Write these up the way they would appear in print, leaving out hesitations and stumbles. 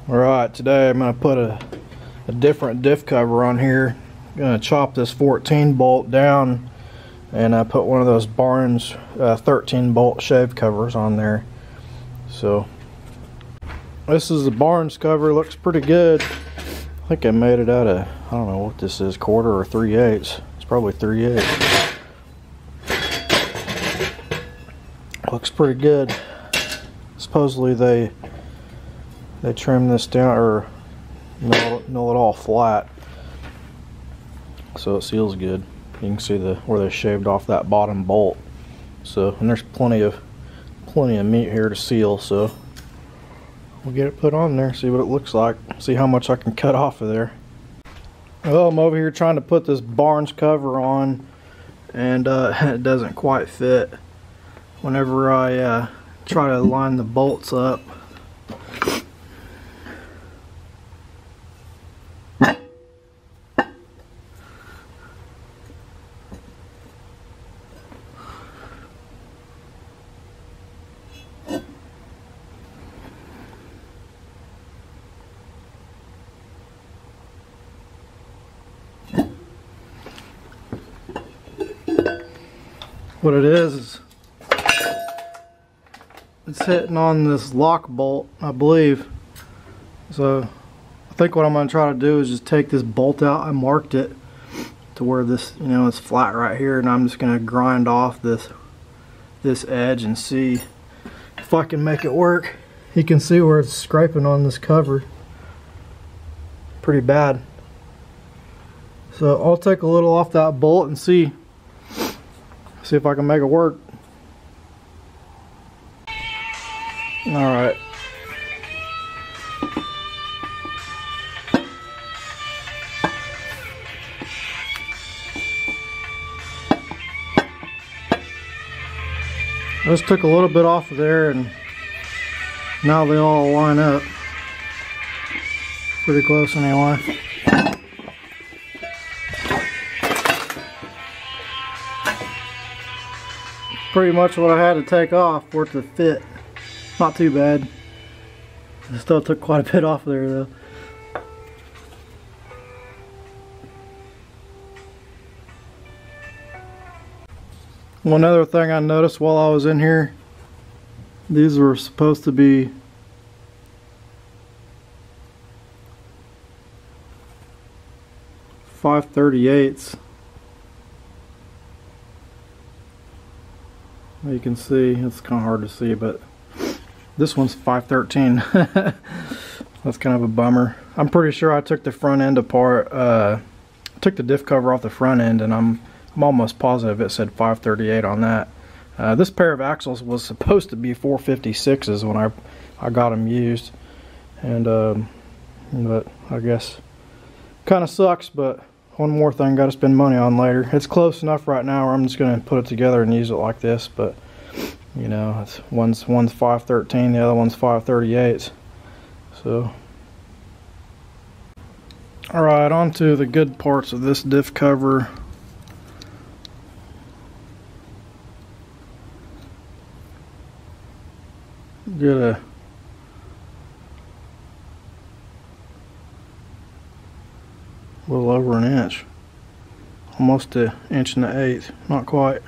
Alright, today I'm going to put a different diff cover on here. I'm going to chop this 14 bolt down and I put one of those Barnes 13 bolt shave covers on there. So this is the Barnes cover, looks pretty good. I think I made it out of, I don't know what this is, quarter or 3/8. It's probably 3/8. Looks pretty good. Supposedly they trim this down or mill it all flat so it seals good. You can see where they shaved off that bottom bolt. So, and there's plenty of meat here to seal, so we'll get it put on there, see what it looks like, see how much I can cut off of there. Well, I'm over here trying to put this Barnes cover on and it doesn't quite fit. Whenever I try to line the bolts up, what it is it's hitting on this lock bolt, I believe. So I think what I'm going to try to do is just take this bolt out. I marked it to where this, you know, it's flat right here, and I'm just going to grind off this edge and see if I can make it work. You can see where it's scraping on this cover pretty bad. So I'll take a little off that bolt and see if I can make it work. Alright. I just took a little bit off of there and now they all line up. Pretty close anyway. Pretty much what I had to take off for it to fit. Not too bad. I still took quite a bit off there though. One other thing I noticed while I was in here, these were supposed to be .538. You can see, it's kind of hard to see, but this one's 513. That's kind of a bummer. I'm pretty sure I took the front end apart, took the diff cover off the front end, and I'm almost positive it said 538 on that. This pair of axles was supposed to be 456s when I got them used, and but I guess kind of sucks. But one more thing, got to spend money on later. It's close enough right now where I'm just going to put it together and use it like this, but you know, it's one's 513, the other one's 538. So alright, on to the good parts of this diff cover. Get a little over an inch, almost an inch and an eighth, not quite,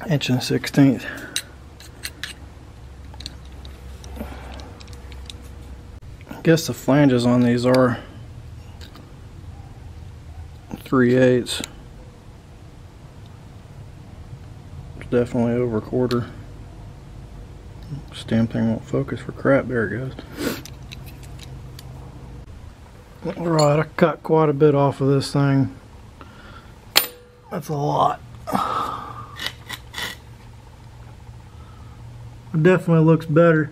inch and 1/16. I guess the flanges on these are 3/8. It's definitely over a quarter. Stamping won't focus for crap. There it goes. Alright, I cut quite a bit off of this thing. That's a lot. It definitely looks better.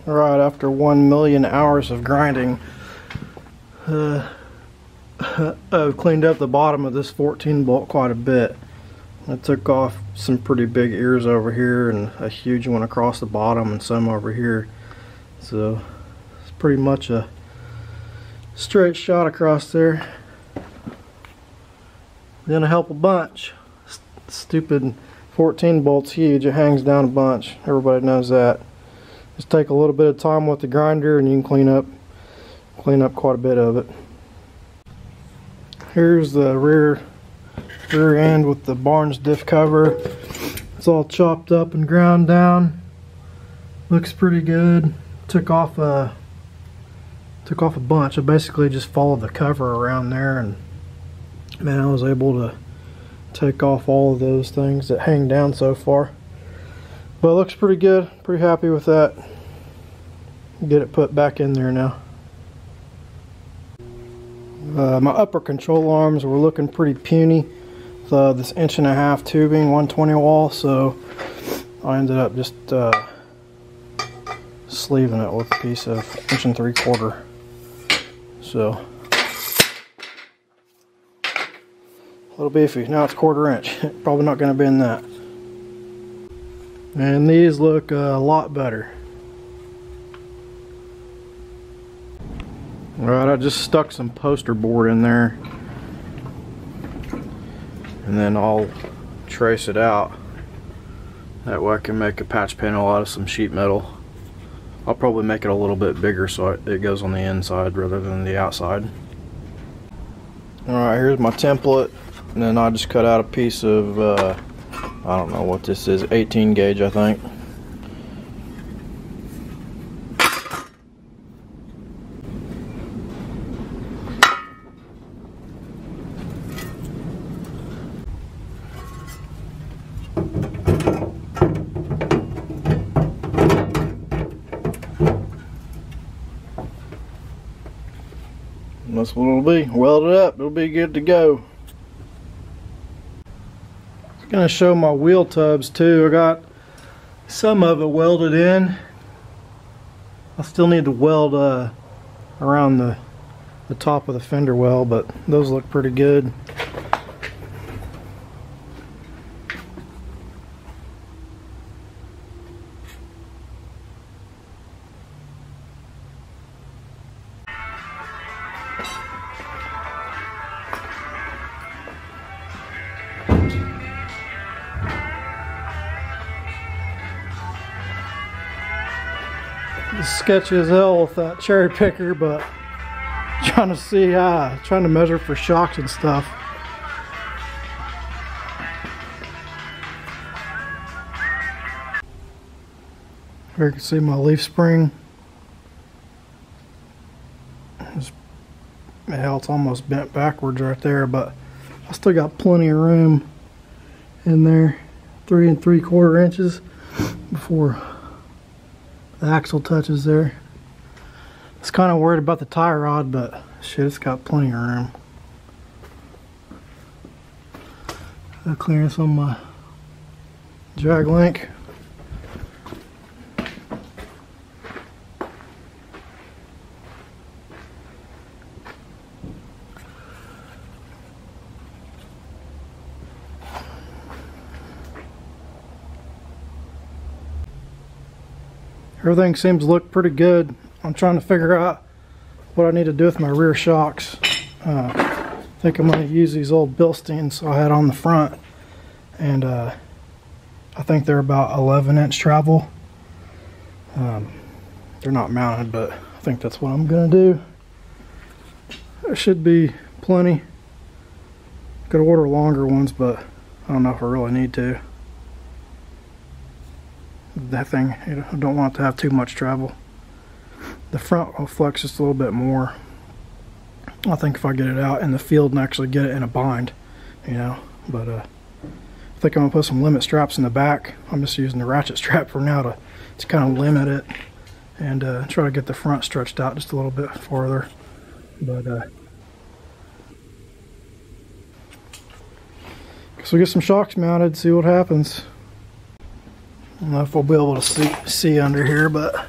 Alright, after 1,000,000 hours of grinding, I've cleaned up the bottom of this 14 bolt quite a bit. I took off some pretty big ears over here and a huge one across the bottom and some over here. So it's pretty much a straight shot across there. Gonna help a bunch. Stupid 14 bolt's huge. It hangs down a bunch. Everybody knows that. Just take a little bit of time with the grinder and you can clean up quite a bit of it. Here's the rear end with the Barnes diff cover. It's all chopped up and ground down. Looks pretty good. Took off a bunch. I basically just followed the cover around there, and man, I was able to take off all of those things that hang down so far. But it looks pretty good. Pretty happy with that. Get it put back in there now. My upper control arms were looking pretty puny with this 1.5 inch tubing, 120 wall, so I ended up just sleeving it with a piece of 1 3/4 inch. So a little beefy. Now it's 1/4 inch. Probably not going to bend that. And these look a lot better. Alright, I just stuck some poster board in there, and then I'll trace it out. That way I can make a patch panel out of some sheet metal. I'll probably make it a little bit bigger so it goes on the inside rather than the outside. Alright, here's my template, and then I just cut out a piece of, I don't know what this is, 18 gauge I think. That's what it'll be. Weld it up, it'll be good to go. I'm gonna show my wheel tubs too. I got some of it welded in. I still need to weld around the top of the fender well, but those look pretty good. It's sketchy as hell with that cherry picker, but trying to measure for shocks and stuff. Here you can see my leaf spring. Hell, it's almost bent backwards right there, but I still got plenty of room in there. 3 3/4 inches before the axle touches there. I was kind of worried about the tie rod, but shit, it's got plenty of room. Clearance on my drag link. Everything seems to look pretty good. I'm trying to figure out what I need to do with my rear shocks. I think I'm going to use these old Bilsteins I had on the front, and I think they're about 11-inch travel. They're not mounted, but I think that's what I'm going to do. There should be plenty. Could order longer ones, but I don't know if I really need to. That thing, I don't want it to have too much travel. The front will flex just a little bit more. I think if I get it out in the field and actually get it in a bind, you know. But I think I'm gonna put some limit straps in the back. I'm just using the ratchet strap for now to kind of limit it and try to get the front stretched out just a little bit farther. But so we get some shocks mounted, see what happens. I don't know if we'll be able to see under here, but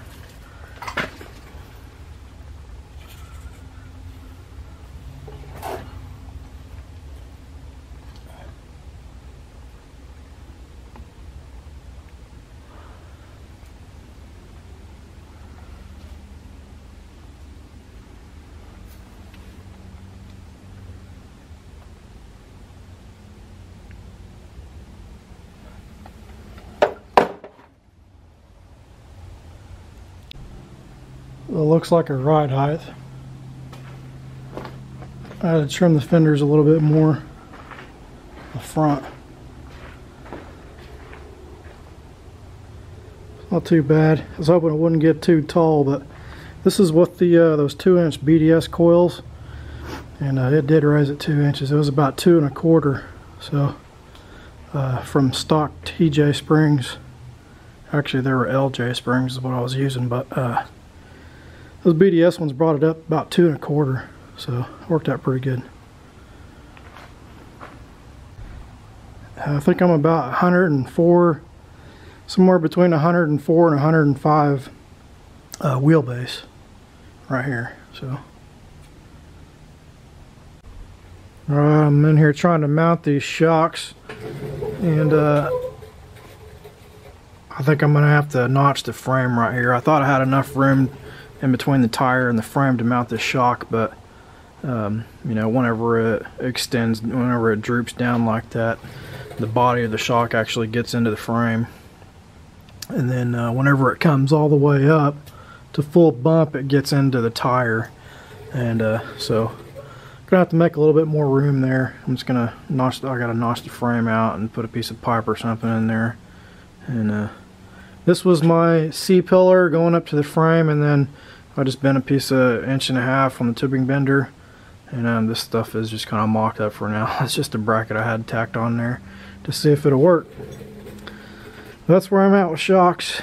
It looks like a ride height. I had to trim the fenders a little bit more. The front. Not too bad. I was hoping it wouldn't get too tall, but this is what the those 2-inch BDS coils, and it did raise it 2 inches. It was about 2 1/4. So from stock TJ springs, actually they were LJ springs is what I was using, but those BDS ones brought it up about 2 1/4. So it worked out pretty good. I think I'm about 104. Somewhere between 104 and 105 wheelbase right here. So I'm in here trying to mount these shocks, and I think I'm gonna have to notch the frame right here. I thought I had enough room in between the tire and the frame to mount this shock, but you know, whenever it extends, whenever it droops down like that, the body of the shock actually gets into the frame. And then whenever it comes all the way up to full bump, it gets into the tire. And so I'm gonna have to make a little bit more room there. I'm just gonna notch, I gotta notch the frame out and put a piece of pipe or something in there. And this was my C-pillar going up to the frame, and then I just bent a piece of 1.5 inches on the tubing bender. And this stuff is just kind of mocked up for now. It's just a bracket I had tacked on there to see if it'll work. That's where I'm at with shocks.